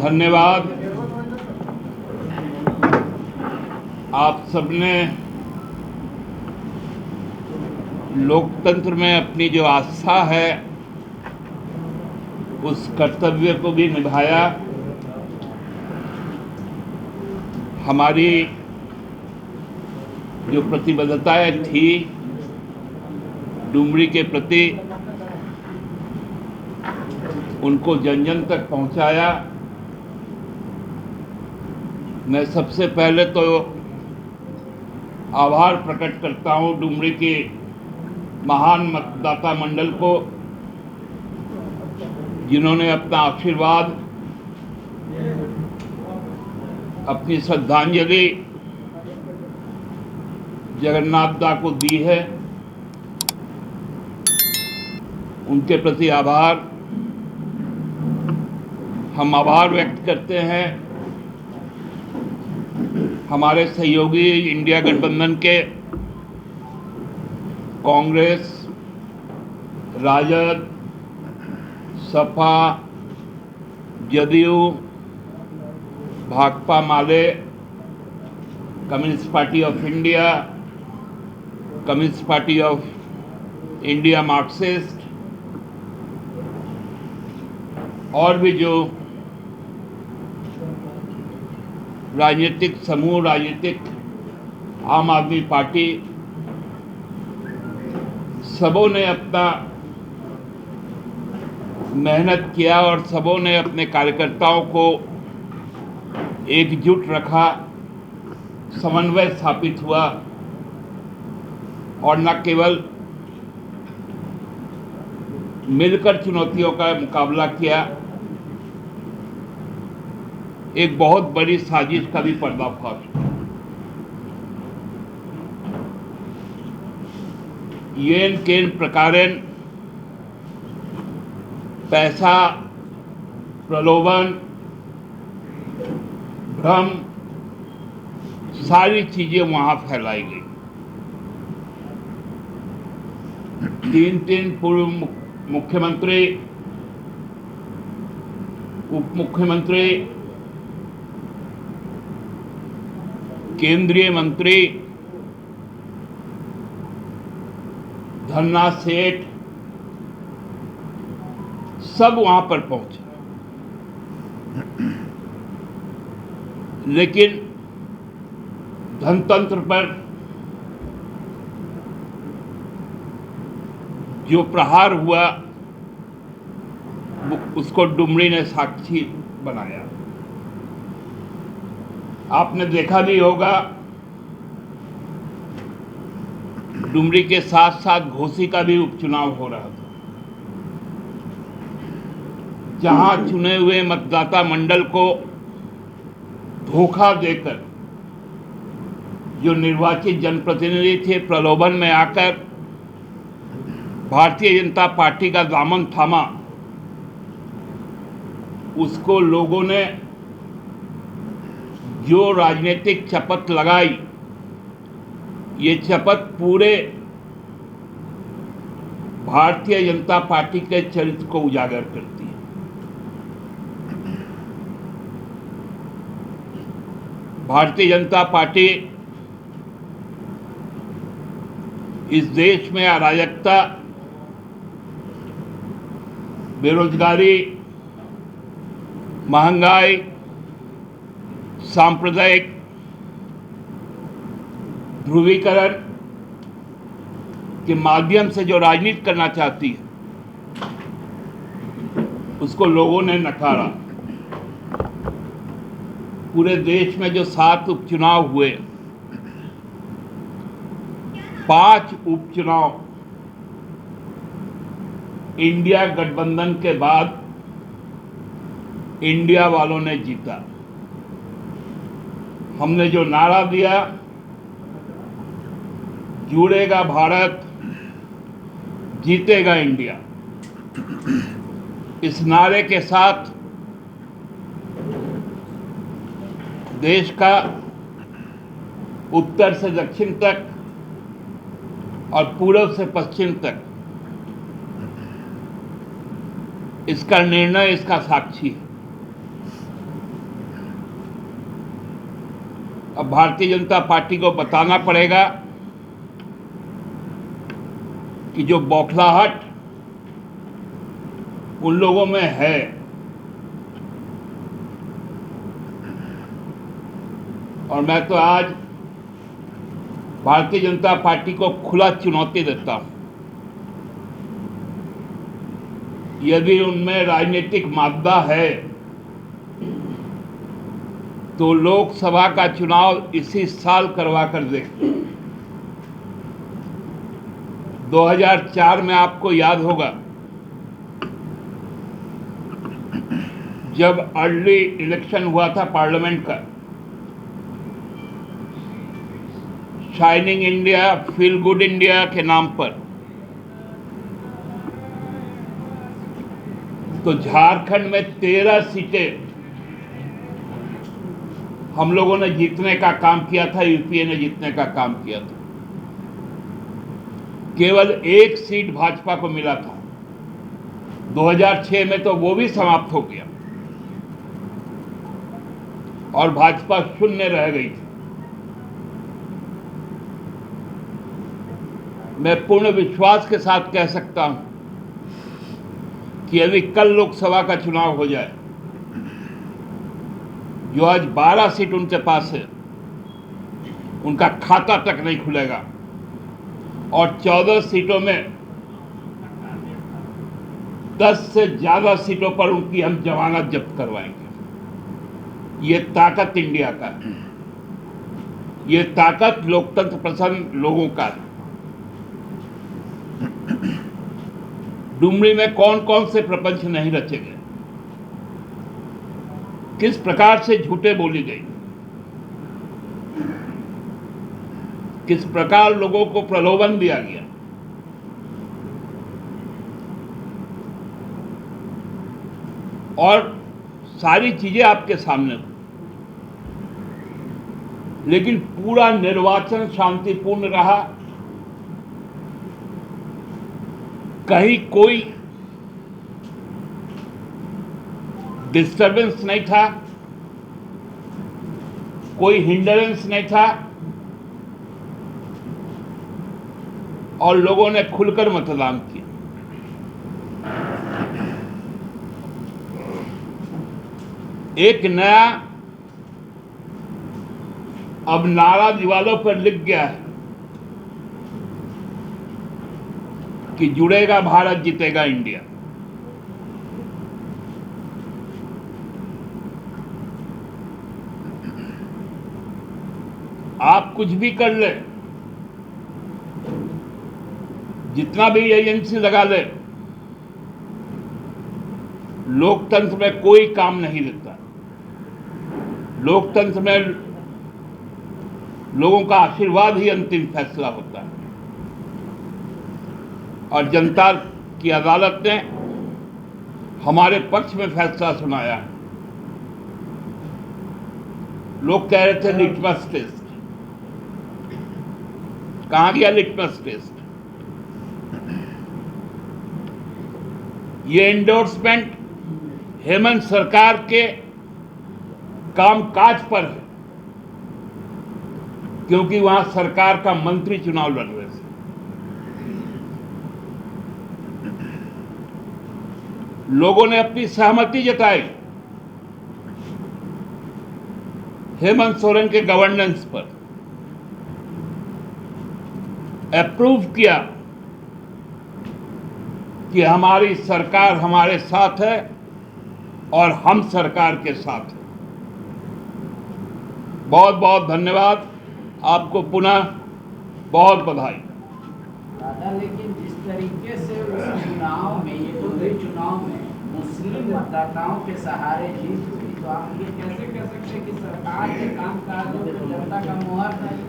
धन्यवाद। आप सबने लोकतंत्र में अपनी जो आस्था है उस कर्तव्य को भी निभाया। हमारी जो प्रतिबद्धताएं थी डुमरी के प्रति उनको जन जन तक पहुंचाया। मैं सबसे पहले तो आभार प्रकट करता हूं डुमरी के महान मतदाता मंडल को, जिन्होंने अपना आशीर्वाद, अपनी श्रद्धांजलि जगन्नाथ दा को दी है। उनके प्रति आभार। हम आभार व्यक्त करते हैं हमारे सहयोगी इंडिया गठबंधन के कांग्रेस, राजद, सपा, जदयू, भाकपा माले, communist party of India, communist party of India Marxist और भी जो राजनीतिक समूह, राजनीतिक आम आदमी पार्टी, सबों ने अपना मेहनत किया और सबों ने अपने कार्यकर्ताओं को एकजुट रखा, समन्वय स्थापित हुआ और न केवल मिलकर चुनौतियों का मुकाबला किया, एक बहुत बड़ी साजिश का भी पर्दाफाश हुआ। येन केन प्रकारेण पैसा, प्रलोभन, भ्रम, सारी चीजें वहां फैलाई गई। तीन पूर्व मुख्यमंत्री, उप मुख्यमंत्री, केंद्रीय मंत्री, धन्ना सेठ सब वहां पर पहुंचे, लेकिन धनतंत्र पर जो प्रहार हुआ उसको डुमरी ने साक्षी बनाया। आपने देखा भी होगा डुमरी के साथ साथ घोसी का भी उपचुनाव हो रहा था, जहां चुने हुए मतदाता मंडल को धोखा देकर जो निर्वाचित जनप्रतिनिधि थे प्रलोभन में आकर भारतीय जनता पार्टी का दामन थामा। उसको लोगों ने जो राजनीतिक शपथ लगाई, ये शपथ पूरे भारतीय जनता पार्टी के चरित्र को उजागर करती है। भारतीय जनता पार्टी इस देश में अराजकता, बेरोजगारी, महंगाई, सांप्रदायिक ध्रुवीकरण के माध्यम से जो राजनीति करना चाहती है, उसको लोगों ने नकारा। पूरे देश में जो 7 उपचुनाव हुए, 5 उपचुनाव इंडिया गठबंधन के बाद इंडिया वालों ने जीता। हमने जो नारा दिया, जुड़ेगा भारत, जीतेगा इंडिया, इस नारे के साथ देश का उत्तर से दक्षिण तक और पूर्व से पश्चिम तक इसका निर्णय, इसका साक्षी है। अब भारतीय जनता पार्टी को बताना पड़ेगा कि जो बौखलाहट उन लोगों में है, और मैं तो आज भारतीय जनता पार्टी को खुला चुनौती देता हूं, यदि उनमें राजनीतिक मादा है तो लोकसभा का चुनाव इसी साल करवा कर देखें। 2004 में आपको याद होगा, जब अर्ली इलेक्शन हुआ था पार्लियामेंट का, shining India, feel good India के नाम पर, तो झारखंड में 13 सीटें हम लोगों ने जीतने का काम किया था, यूपीए ने जीतने का काम किया था। केवल 1 सीट भाजपा को मिला था। 2006 में तो वो भी समाप्त हो गया और भाजपा शून्य रह गई थी। मैं पूर्ण विश्वास के साथ कह सकता हूं कि यदि कल लोकसभा का चुनाव हो जाए, जो आज 12 सीट उनके पास है, उनका खाता तक नहीं खुलेगा और 14 सीटों में 10 से ज्यादा सीटों पर उनकी हम जमानत जब्त करवाएंगे। ये ताकत इंडिया का है, ये ताकत लोकतंत्र पसंद लोगों का है। डुमरी में कौन कौन से प्रपंच नहीं रचे गए, किस प्रकार से झूठे बोली गई, किस प्रकार लोगों को प्रलोभन दिया गया, और सारी चीजें आपके सामने। लेकिन पूरा निर्वाचन शांतिपूर्ण रहा, कहीं कोई डिस्टर्बेंस नहीं था, कोई हिंडरेंस नहीं था और लोगों ने खुलकर मतदान किया। एक नया अब नारा दीवारों पर लिख गया है कि जुड़ेगा भारत, जीतेगा इंडिया। आप कुछ भी कर ले, जितना भी एजेंसी लगा ले, लोकतंत्र में कोई काम नहीं देता। लोकतंत्र में लोगों का आशीर्वाद ही अंतिम फैसला होता है और जनता की अदालत ने हमारे पक्ष में फैसला सुनाया है। लोग कह रहे थे लिटमस टेस्ट, कहां गया लिटमस टेस्ट? ये एंडोर्समेंट हेमंत सरकार के कामकाज पर है, क्योंकि वहां सरकार का मंत्री चुनाव लड़ रहे थे। लोगों ने अपनी सहमति जताई हेमंत सोरेन के गवर्नेंस पर, अप्रूव किया कि हमारी सरकार हमारे साथ है और हम सरकार के साथ हैं। बहुत बहुत धन्यवाद, आपको पुनः बहुत बधाई। दादा, लेकिन जिस तरीके से उस चुनाव में, ये तो गई चुनाव में मुस्लिम मतदाताओं के सहारे जीत हुई, तो आप ये कैसे कह सकते हैं कि सरकार के कामकाजों पर जनता का मुहर नहीं?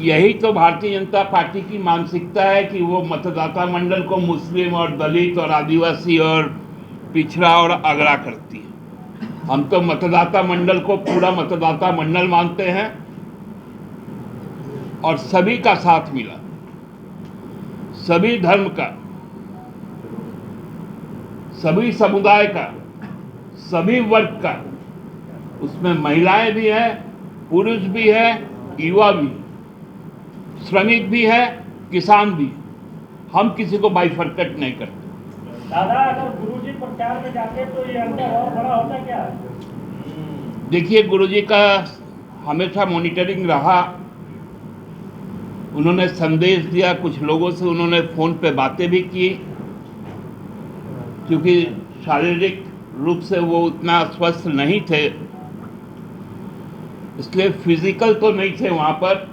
यही तो भारतीय जनता पार्टी की मानसिकता है कि वो मतदाता मंडल को मुस्लिम और दलित और आदिवासी और पिछड़ा और अगड़ा करती है। हम तो मतदाता मंडल को पूरा मतदाता मंडल मानते हैं और सभी का साथ मिला, सभी धर्म का, सभी समुदाय का, सभी वर्ग का। उसमें महिलाएं भी हैं, पुरुष भी है, युवा भी, श्रमिक भी है, किसान भी। हम किसी को बाइफरकट नहीं करते। दादा, अगर गुरुजी प्रचार में जाते तो ये अंतर और बड़ा होता क्या? देखिए, गुरुजी का हमेशा मॉनिटरिंग रहा। उन्होंने संदेश दिया, कुछ लोगों से उन्होंने फ़ोन पे बातें भी की, क्योंकि शारीरिक रूप से वो उतना स्वस्थ नहीं थे, इसलिए फिजिकल तो नहीं थे वहाँ पर,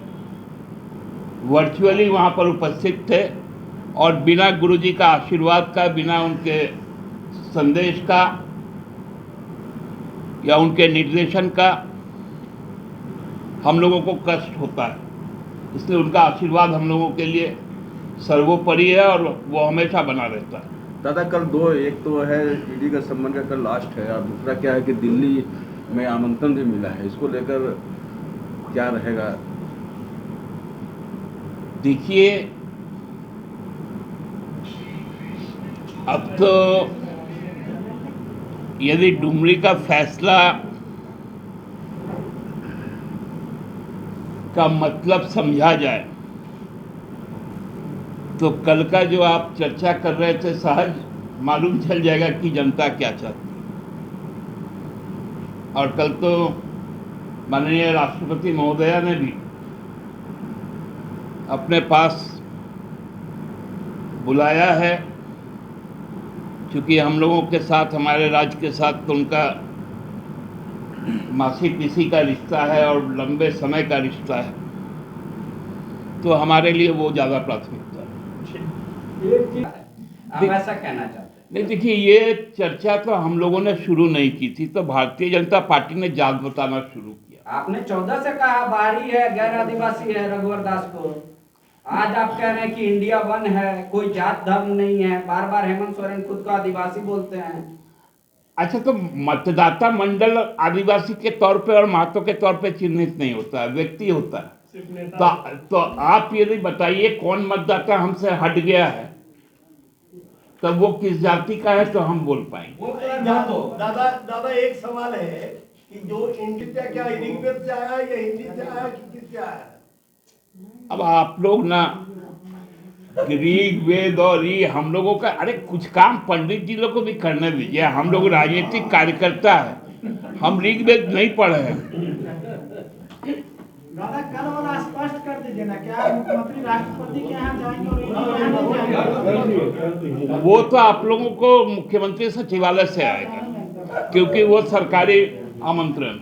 वर्चुअली वहाँ पर उपस्थित थे। और बिना गुरुजी का आशीर्वाद का, बिना उनके संदेश का या उनके निर्देशन का हम लोगों को कष्ट होता है। इसलिए उनका आशीर्वाद हम लोगों के लिए सर्वोपरि है और वो हमेशा बना रहता है। दादा, कल दो, एक तो है ईडी का संबंध का कल लास्ट है, और दूसरा क्या है कि दिल्ली में आमंत्रण भी मिला है, इसको लेकर क्या रहेगा? देखिए, अब तो यदि डुमरी का फैसला का मतलब समझा जाए तो कल का जो आप चर्चा कर रहे थे, सहज मालूम चल जाएगा कि जनता क्या चाहती है। और कल तो माननीय राष्ट्रपति महोदया ने भी अपने पास बुलाया है, क्योंकि हम लोगों के साथ, हमारे राज्य के साथ तो उनका मासी पीसी का रिश्ता है और लंबे समय का रिश्ता है, तो हमारे लिए वो ज़्यादा प्राथमिकता है। आप ऐसा कहना चाहते हैं? नहीं, देखिए, ये चर्चा तो हम लोगों ने शुरू नहीं की थी, तो भारतीय जनता पार्टी ने जात बताना शुरू किया। आपने 14 से कहा बाहरी है, गैर आदिवासी है रघुवर दास को। आज आप कह रहे हैं कि इंडिया वन है, कोई जात धर्म नहीं है। बार बार हेमंत सोरेन खुद को आदिवासी बोलते हैं। अच्छा, तो मतदाता मंडल आदिवासी के तौर पे और महतो के तौर पे चिन्हित नहीं होता है, व्यक्ति होता है। तो आप यदि बताइए कौन मतदाता हमसे हट गया है, तब वो किस जाति का है, तो हम बोल पाएंगे। दादा एक सवाल है कि जो इंग्लिश से क्या ऋग्वेद से आया या हिंदी से आया कि किससे आया? अब आप लोग ना ऋग्वेद और ये हम लोगों का, अरे कुछ काम पंडित जी लोग को भी करने दीजिए। हम लोग राजनीतिक कार्यकर्ता है, हम ऋग्वेद नहीं पढ़े हैं। दादा, कल वाला स्पष्ट कर दीजिए ना, क्या मुख्यमंत्री राष्ट्रपति के यहाँ जाएंगे और नहीं जाएंगे? वो तो आप लोगों को मुख्यमंत्री सचिवालय से आएगा, क्योंकि वो सरकारी आमंत्रण।